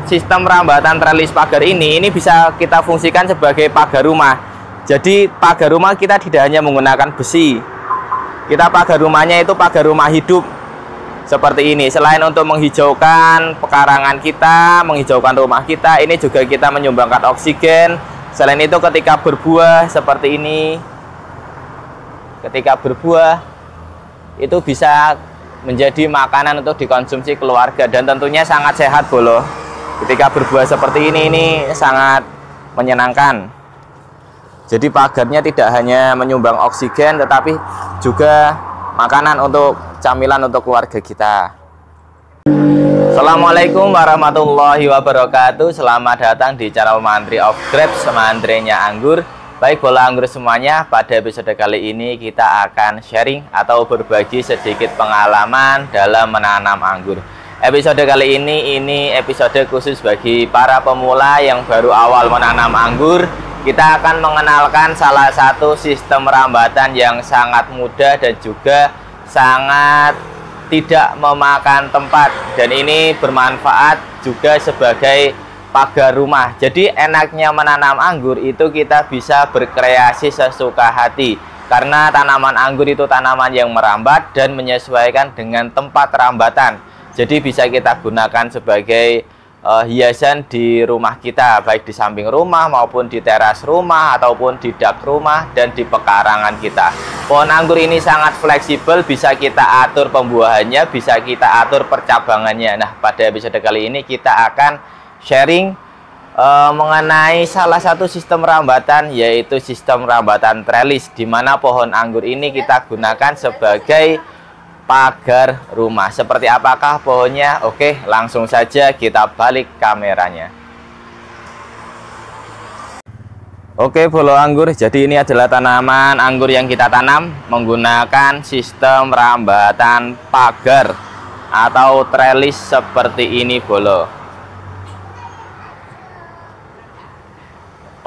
sistem rambatan trellis pagar ini bisa kita fungsikan sebagai pagar rumah. Jadi pagar rumah kita tidak hanya menggunakan besi, kita pagar rumahnya itu pagar rumah hidup seperti ini. Selain untuk menghijaukan pekarangan kita, menghijaukan rumah kita, ini juga kita menyumbangkan oksigen. Selain itu ketika berbuah seperti ini, ketika berbuah itu bisa menjadi makanan untuk dikonsumsi keluarga dan tentunya sangat sehat bolo. Ketika berbuah seperti ini sangat menyenangkan. Jadi pagarnya tidak hanya menyumbang oksigen tetapi juga makanan untuk camilan untuk keluarga kita. Assalamualaikum warahmatullahi wabarakatuh. Selamat datang di channel Mantri of Grapes, semantrenya anggur. Baik bola anggur semuanya, pada episode kali ini kita akan sharing atau berbagi sedikit pengalaman dalam menanam anggur. Episode kali ini episode khusus bagi para pemula yang baru awal menanam anggur. Kita akan mengenalkan salah satu sistem rambatan yang sangat mudah dan juga sangat tidak memakan tempat, dan ini bermanfaat juga sebagai pagar rumah. Jadi enaknya menanam anggur itu kita bisa berkreasi sesuka hati, karena tanaman anggur itu tanaman yang merambat dan menyesuaikan dengan tempat rambatan. Jadi bisa kita gunakan sebagai hiasan di rumah kita, baik di samping rumah maupun di teras rumah ataupun di dak rumah dan di pekarangan kita. Pohon anggur ini sangat fleksibel, bisa kita atur pembuahannya, bisa kita atur percabangannya. Nah, pada episode kali ini kita akan sharing mengenai salah satu sistem rambatan, yaitu sistem rambatan trellis, di mana pohon anggur ini kita gunakan sebagai pagar rumah. Seperti apakah pohonnya? Oke, langsung saja kita balik kameranya. Oke bolo anggur, jadi ini adalah tanaman anggur yang kita tanam menggunakan sistem rambatan pagar atau trellis seperti ini bolo.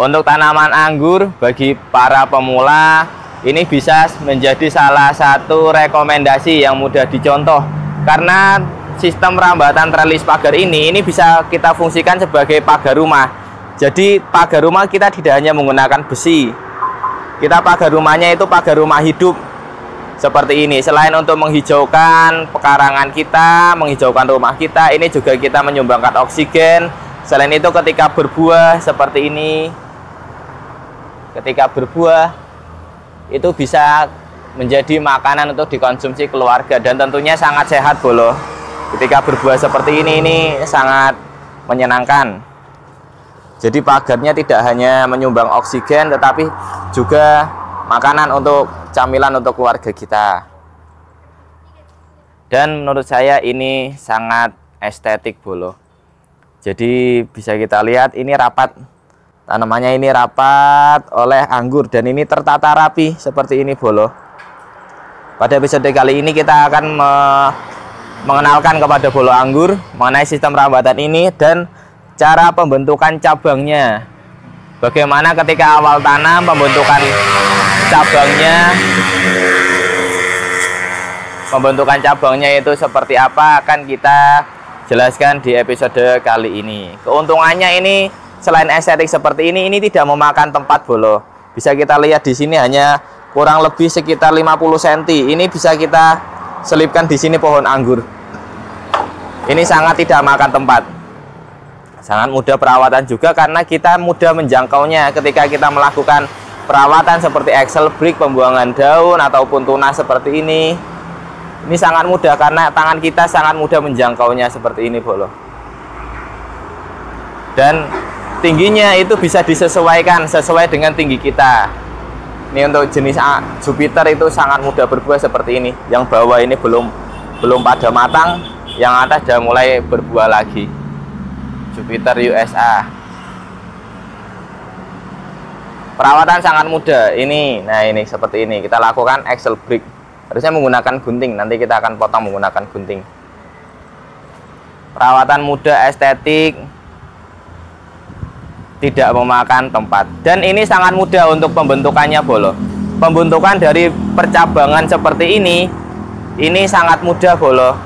Untuk tanaman anggur bagi para pemula, ini bisa menjadi salah satu rekomendasi yang mudah dicontoh, karena sistem rambatan trellis pagar ini bisa kita fungsikan sebagai pagar rumah. Jadi pagar rumah kita tidak hanya menggunakan besi, kita pagar rumahnya itu pagar rumah hidup seperti ini. Selain untuk menghijaukan pekarangan kita, menghijaukan rumah kita, ini juga kita menyumbangkan oksigen. Selain itu ketika berbuah seperti ini, ketika berbuah itu bisa menjadi makanan untuk dikonsumsi keluarga dan tentunya sangat sehat bolo. Ketika berbuah seperti ini sangat menyenangkan. Jadi pagarnya tidak hanya menyumbang oksigen tetapi juga makanan untuk camilan untuk keluarga kita. Dan menurut saya ini sangat estetik bolo. Jadi bisa kita lihat ini rapat, tanamannya ini rapat oleh anggur dan ini tertata rapi seperti ini bolo. Pada episode kali ini kita akan mengenalkan kepada bolo anggur mengenai sistem rambatan ini dan cara pembentukan cabangnya. Bagaimana ketika awal tanam pembentukan cabangnya itu seperti apa akan kita jelaskan di episode kali ini. Keuntungannya ini selain estetik seperti ini tidak memakan tempat bolo. Bisa kita lihat di sini hanya kurang lebih sekitar 50 cm. Ini bisa kita selipkan di sini pohon anggur. Ini sangat tidak makan tempat. Sangat mudah perawatan juga karena kita mudah menjangkaunya ketika kita melakukan perawatan seperti excel brick, pembuangan daun ataupun tunas seperti ini. Ini sangat mudah karena tangan kita sangat mudah menjangkaunya seperti ini bolo. Dan tingginya itu bisa disesuaikan sesuai dengan tinggi kita. Ini untuk jenis Jupiter itu sangat mudah berbuah seperti ini. Yang bawah ini belum pada matang, yang atas sudah mulai berbuah lagi. Jupiter USA. Perawatan sangat mudah. Ini, nah ini seperti ini. Kita lakukan excel brick. Harusnya menggunakan gunting. Nanti kita akan potong menggunakan gunting. Perawatan mudah, estetik, tidak memakan tempat. Dan ini sangat mudah untuk pembentukannya bolo. Pembentukan dari percabangan seperti ini sangat mudah bolo.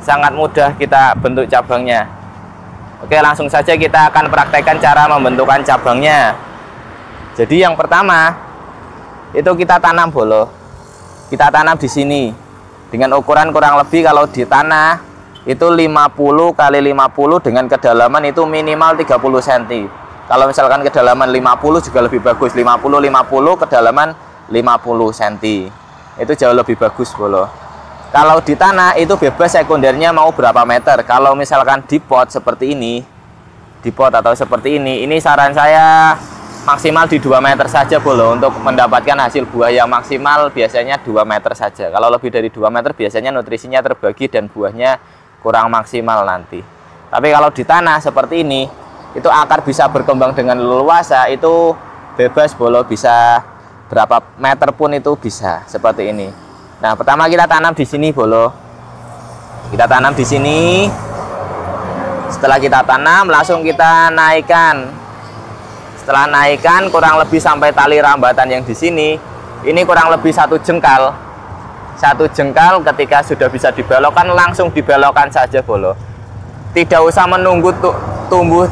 Sangat mudah kita bentuk cabangnya. Oke, langsung saja kita akan praktekkan cara membentukan cabangnya. Jadi yang pertama itu kita tanam bolo. Kita tanam di sini dengan ukuran kurang lebih kalau di tanah itu 50 kali 50 dengan kedalaman itu minimal 30 cm. Kalau misalkan kedalaman 50 juga lebih bagus. 50 kedalaman 50 cm. Itu jauh lebih bagus bolo. Kalau di tanah itu bebas sekundernya mau berapa meter. Kalau misalkan di pot seperti ini, di pot atau seperti ini saran saya maksimal di 2 meter saja bolo, untuk mendapatkan hasil buah yang maksimal biasanya 2 meter saja. Kalau lebih dari 2 meter biasanya nutrisinya terbagi dan buahnya kurang maksimal nanti. Tapi kalau di tanah seperti ini, itu akar bisa berkembang dengan leluasa, itu bebas bolo, bisa berapa meter pun itu bisa seperti ini. Nah, pertama kita tanam di sini bolo. Kita tanam di sini. Setelah kita tanam, langsung kita naikkan. Setelah naikkan kurang lebih sampai tali rambatan yang di sini. Ini kurang lebih 1 jengkal. 1 jengkal ketika sudah bisa dibelokkan, langsung dibelokkan saja bolo. Tidak usah menunggu tumbuh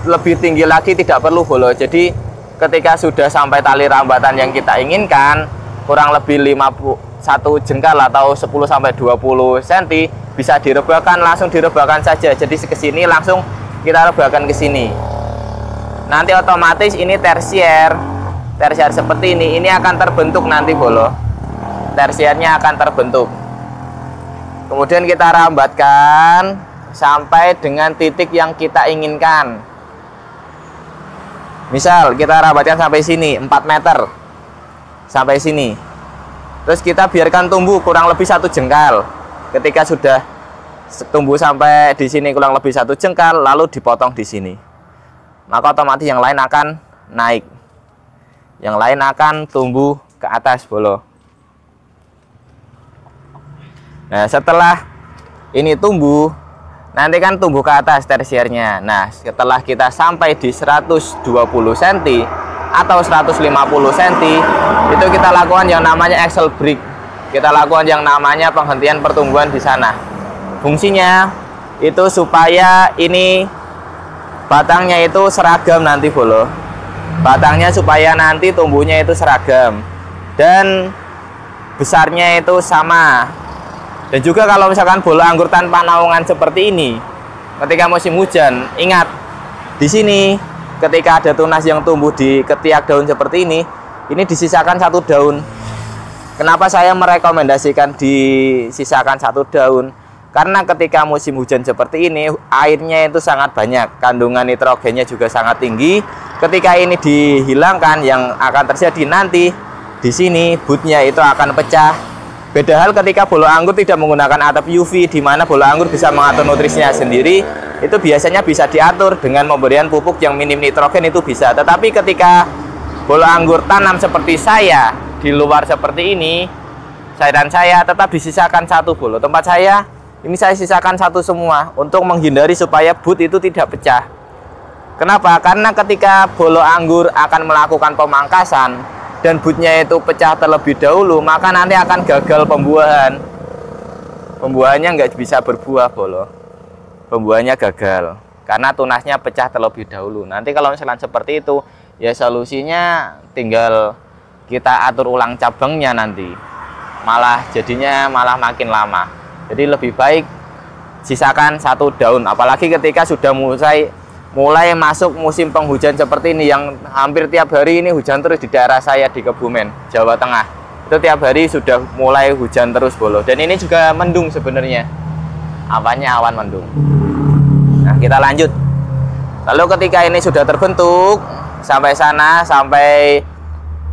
lebih tinggi lagi, tidak perlu bolo. Jadi ketika sudah sampai tali rambatan yang kita inginkan, kurang lebih 1 jengkal atau 10 sampai 20 cm, bisa direbahkan, langsung direbahkan saja. Jadi ke sini langsung kita rebahkan ke sini. Nanti otomatis ini tersier seperti ini akan terbentuk nanti bolo. Tersiernya akan terbentuk. Kemudian kita rambatkan sampai dengan titik yang kita inginkan. Misal kita rambatkan sampai sini 4 meter. Sampai sini. Terus kita biarkan tumbuh kurang lebih 1 jengkal. Ketika sudah tumbuh sampai di sini kurang lebih 1 jengkal, lalu dipotong di sini. Maka otomatis yang lain akan naik. Yang lain akan tumbuh ke atas bolo. Nah, setelah ini tumbuh, nanti kan tumbuh ke atas tersiernya. Nah, setelah kita sampai di 120 cm atau 150 cm, itu kita lakukan yang namanya axle break. Kita lakukan yang namanya penghentian pertumbuhan di sana. Fungsinya itu supaya ini batangnya itu seragam nanti bolo. Batangnya supaya nanti tumbuhnya itu seragam dan besarnya itu sama. Dan juga kalau misalkan bolo anggur tanpa naungan seperti ini, ketika musim hujan, ingat di sini ketika ada tunas yang tumbuh di ketiak daun seperti ini disisakan 1 daun. Kenapa saya merekomendasikan disisakan 1 daun? Karena ketika musim hujan seperti ini, airnya itu sangat banyak, kandungan nitrogennya juga sangat tinggi. Ketika ini dihilangkan, yang akan terjadi nanti di sini butnya itu akan pecah. Beda hal ketika bolo anggur tidak menggunakan atap UV, di mana bolo anggur bisa mengatur nutrisinya sendiri. Itu biasanya bisa diatur dengan pemberian pupuk yang minim nitrogen, itu bisa. Tetapi ketika bolo anggur tanam seperti saya di luar seperti ini, saya tetap disisakan 1 bolo. Tempat saya ini saya sisakan 1 semua untuk menghindari supaya but itu tidak pecah. Kenapa? Karena ketika bolo anggur akan melakukan pemangkasan dan butnya itu pecah terlebih dahulu, maka nanti akan gagal pembuahan. Pembuahannya nggak bisa berbuah bolo. Pembuahannya gagal karena tunasnya pecah terlebih dahulu. Nanti kalau misalnya seperti itu, ya solusinya tinggal kita atur ulang cabangnya nanti. Jadinya malah makin lama. Jadi lebih baik sisakan 1 daun. Apalagi ketika sudah mulai masuk musim penghujan seperti ini, yang hampir tiap hari ini hujan terus di daerah saya di Kebumen, Jawa Tengah. Itu tiap hari sudah mulai hujan terus bolo. Dan ini juga mendung sebenarnya. Apanya awan mendung. Nah, kita lanjut. Lalu ketika ini sudah terbentuk sampai sana, sampai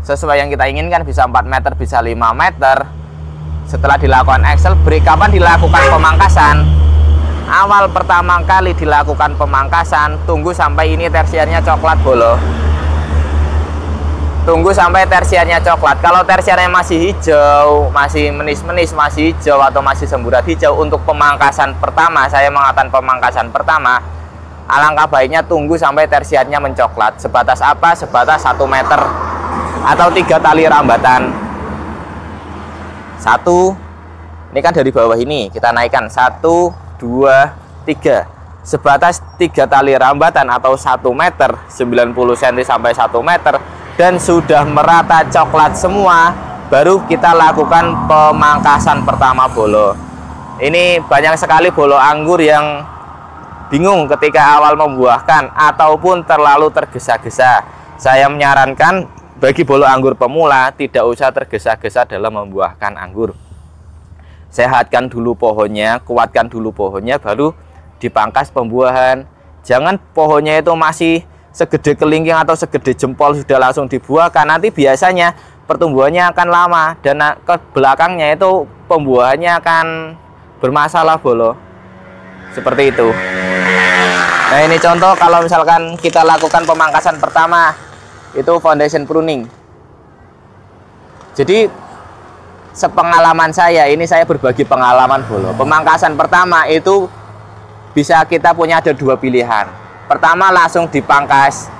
sesuai yang kita inginkan, bisa 4 meter, bisa 5 meter. Setelah dilakukan axle break, kapan dilakukan pemangkasan? Awal pertama kali dilakukan pemangkasan, tunggu sampai ini tersiernya coklat bolo. Tunggu sampai tersiernya coklat. Kalau tersiernya masih hijau, masih menis-menis, masih hijau atau masih semburat hijau, untuk pemangkasan pertama, saya mengatakan pemangkasan pertama, alangkah baiknya tunggu sampai tersiernya mencoklat. Sebatas apa? Sebatas 1 meter atau 3 tali rambatan. 1, ini kan dari bawah ini kita naikkan 1, 2, 3. sebatas 3 tali rambatan atau 1 meter 90 cm sampai 1 meter dan sudah merata coklat semua, baru kita lakukan pemangkasan pertama bolo. Ini banyak sekali bolo anggur yang bingung ketika awal membuahkan ataupun terlalu tergesa-gesa. Saya menyarankan bagi bolo anggur pemula tidak usah tergesa-gesa dalam membuahkan anggur. Sehatkan dulu pohonnya, kuatkan dulu pohonnya, baru dipangkas pembuahan. Jangan pohonnya itu masih segede kelingking atau segede jempol sudah langsung dibuahkan. Nanti biasanya pertumbuhannya akan lama dan ke belakangnya itu pembuahannya akan bermasalah bolo. Seperti itu. Nah, ini contoh kalau misalkan kita lakukan pemangkasan pertama itu foundation pruning. Jadi sepengalaman saya, ini saya berbagi pengalaman bolo. Pemangkasan pertama itu bisa kita punya ada 2 pilihan. Pertama langsung dipangkas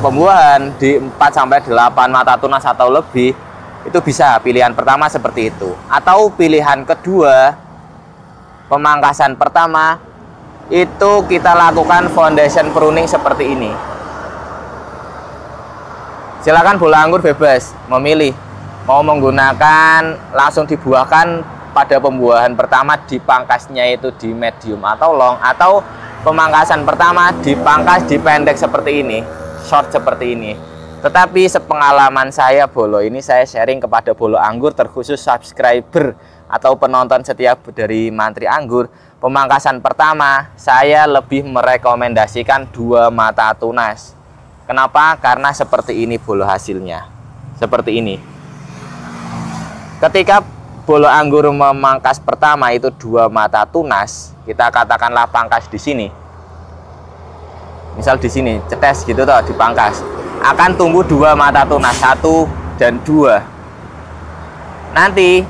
pembuahan di 4-8 mata tunas atau lebih. Itu bisa pilihan pertama seperti itu. Atau pilihan kedua, pemangkasan pertama itu kita lakukan foundation pruning seperti ini. Silakan bolo anggur bebas memilih mau menggunakan langsung dibuahkan pada pembuahan pertama, dipangkasnya itu di medium atau long, atau pemangkasan pertama dipangkas dipendek seperti ini, short seperti ini. Tetapi sepengalaman saya bolo ini saya sharing kepada bolo anggur, terkhusus subscriber atau penonton setia dari Mantri Anggur. Pemangkasan pertama saya lebih merekomendasikan 2 mata tunas. Kenapa? Karena seperti ini bolo hasilnya. Seperti ini. Ketika bolo anggur memangkas pertama itu 2 mata tunas, kita katakanlah pangkas di sini. Misal di sini, cetes gitu toh, dipangkas. Akan tumbuh 2 mata tunas, 1 dan 2. Nanti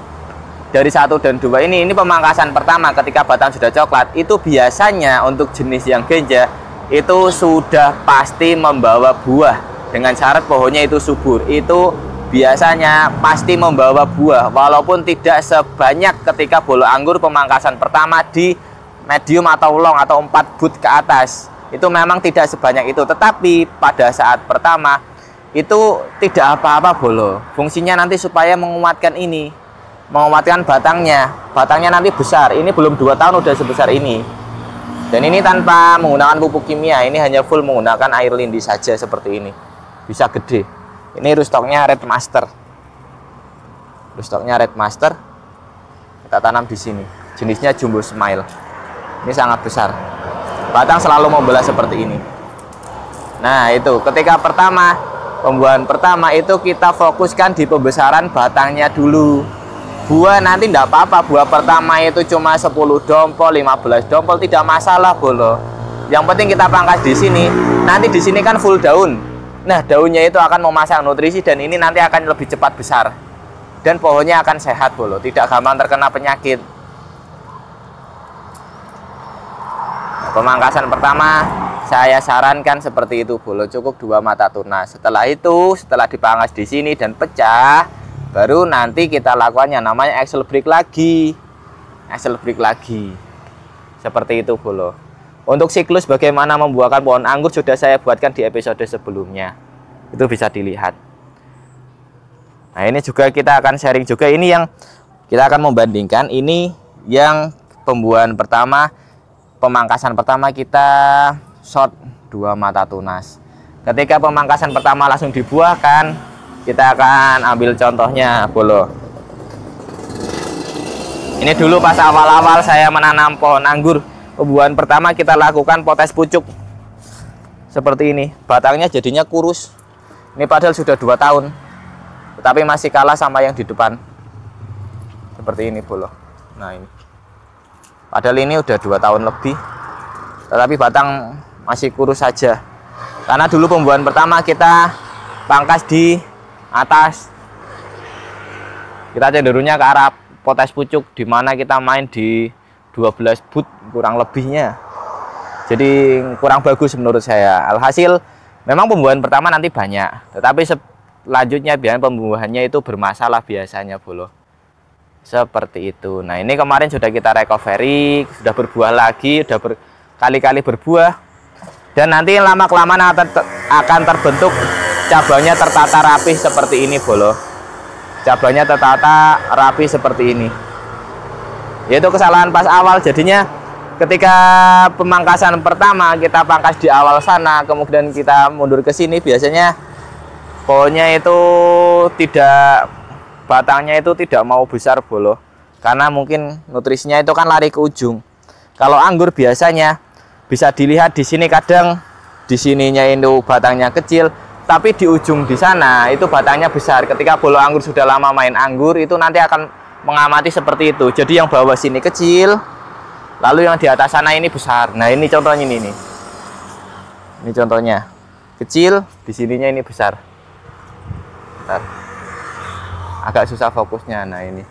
dari 1 dan 2 ini pemangkasan pertama ketika batang sudah coklat, itu biasanya untuk jenis yang genja itu sudah pasti membawa buah dengan syarat pohonnya itu subur. Itu biasanya pasti membawa buah walaupun tidak sebanyak ketika bolo anggur pemangkasan pertama di medium atau long atau 4 boot ke atas. Itu memang tidak sebanyak itu, tetapi pada saat pertama itu tidak apa-apa bolo. Fungsinya nanti supaya menguatkan ini, menguatkan batangnya. Batangnya nanti besar. Ini belum 2 tahun udah sebesar ini. Dan ini tanpa menggunakan pupuk kimia. Ini hanya full menggunakan air lindi saja seperti ini. Bisa gede. Ini rootstocknya Red Master. Rootstocknya Red Master. Kita tanam di sini. Jenisnya Jumbo Smile. Ini sangat besar. Batang selalu membelah seperti ini. Nah, itu ketika pertama, pembuahan pertama itu kita fokuskan di pembesaran batangnya dulu. Buah nanti tidak apa-apa, buah pertama itu cuma 10 dompol, 15 dompol, tidak masalah bolo. Yang penting kita pangkas di sini. Nanti di sini kan full daun. Nah, daunnya itu akan memasang nutrisi dan ini nanti akan lebih cepat besar. Dan pohonnya akan sehat bolo, tidak gampang terkena penyakit. Nah, pemangkasan pertama saya sarankan seperti itu bolo, cukup 2 mata tunas. Setelah itu, setelah dipangkas di sini dan pecah, baru nanti kita lakukannya namanya axle break lagi. Axle break lagi. Seperti itu bolo. Untuk siklus bagaimana membuahkan pohon anggur sudah saya buatkan di episode sebelumnya. Itu bisa dilihat. Nah, ini juga kita akan sharing juga. Ini yang kita akan membandingkan. Ini yang pembuahan pertama, pemangkasan pertama kita short 2 mata tunas. Ketika pemangkasan pertama langsung dibuahkan, kita akan ambil contohnya bolo. Ini dulu pas awal-awal saya menanam pohon anggur, pembuahan pertama kita lakukan potes pucuk seperti ini. Batangnya jadinya kurus. Ini padahal sudah 2 tahun, tetapi masih kalah sama yang di depan. Seperti ini bolo. Nah, ini padahal ini udah 2 tahun lebih, tetapi batang masih kurus saja. Karena dulu pembuahan pertama kita pangkas di atas, kita cenderungnya ke arah potes pucuk, dimana kita main di 12 boot kurang lebihnya. Jadi kurang bagus menurut saya. Alhasil memang pembuahan pertama nanti banyak, tetapi selanjutnya biasanya pembuahannya itu bermasalah biasanya bolo. Seperti itu. Nah, ini kemarin sudah kita recovery, sudah berbuah lagi, kali-kali berbuah, dan nanti lama-kelamaan akan terbentuk cabangnya tertata rapi seperti ini bolo. Cabangnya tertata rapi seperti ini. Yaitu kesalahan pas awal, jadinya ketika pemangkasan pertama kita pangkas di awal sana, kemudian kita mundur ke sini, biasanya pohonnya itu batangnya itu tidak mau besar bolo, karena mungkin nutrisinya itu kan lari ke ujung. Kalau anggur biasanya bisa dilihat di sini, kadang di sininya itu batangnya kecil, tapi di ujung di sana itu batangnya besar. Ketika bolo anggur sudah lama main anggur, itu nanti akan mengamati seperti itu. Jadi yang bawah sini kecil, lalu yang di atas sana ini besar. Nah, ini contohnya ini. Ini contohnya. Kecil, di sininya ini besar. Bentar. Agak susah fokusnya. Nah, ini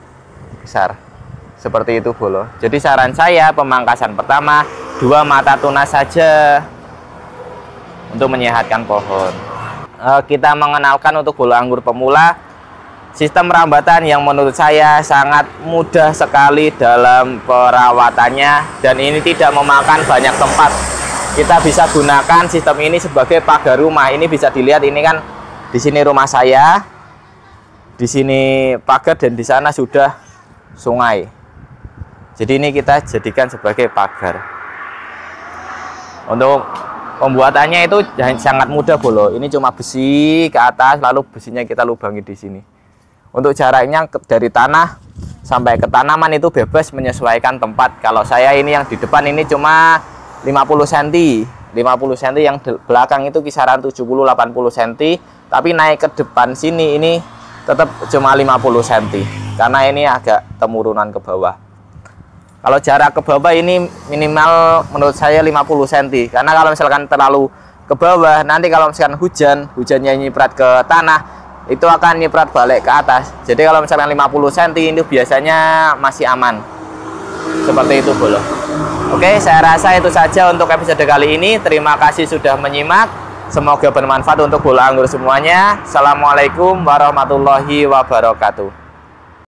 besar. Seperti itu bolo. Jadi saran saya pemangkasan pertama 2 mata tunas saja untuk menyehatkan pohon. Kita mengenalkan untuk bolo anggur pemula sistem rambatan yang menurut saya sangat mudah sekali dalam perawatannya, dan ini tidak memakan banyak tempat. Kita bisa gunakan sistem ini sebagai pagar rumah. Ini bisa dilihat, ini kan di sini rumah saya, di sini pagar, dan di sana sudah sungai. Jadi ini kita jadikan sebagai pagar. Untuk pembuatannya itu sangat mudah bolo. Ini cuma besi ke atas, lalu besinya kita lubangi di sini. Untuk jaraknya dari tanah sampai ke tanaman itu bebas menyesuaikan tempat. Kalau saya ini yang di depan ini cuma 50 cm. 50 cm, yang belakang itu kisaran 70-80 cm. Tapi naik ke depan sini ini tetap cuma 50 cm. Karena ini agak temurunan ke bawah. Kalau jarak ke bawah ini minimal menurut saya 50 cm. Karena kalau misalkan terlalu ke bawah, nanti kalau misalkan hujannya nyiprat ke tanah, itu akan nyiprat balik ke atas. Jadi kalau misalkan 50 cm itu biasanya masih aman. Seperti itu bolo. Oke, saya rasa itu saja untuk episode kali ini. Terima kasih sudah menyimak. Semoga bermanfaat untuk bolo anggur semuanya. Assalamualaikum warahmatullahi wabarakatuh.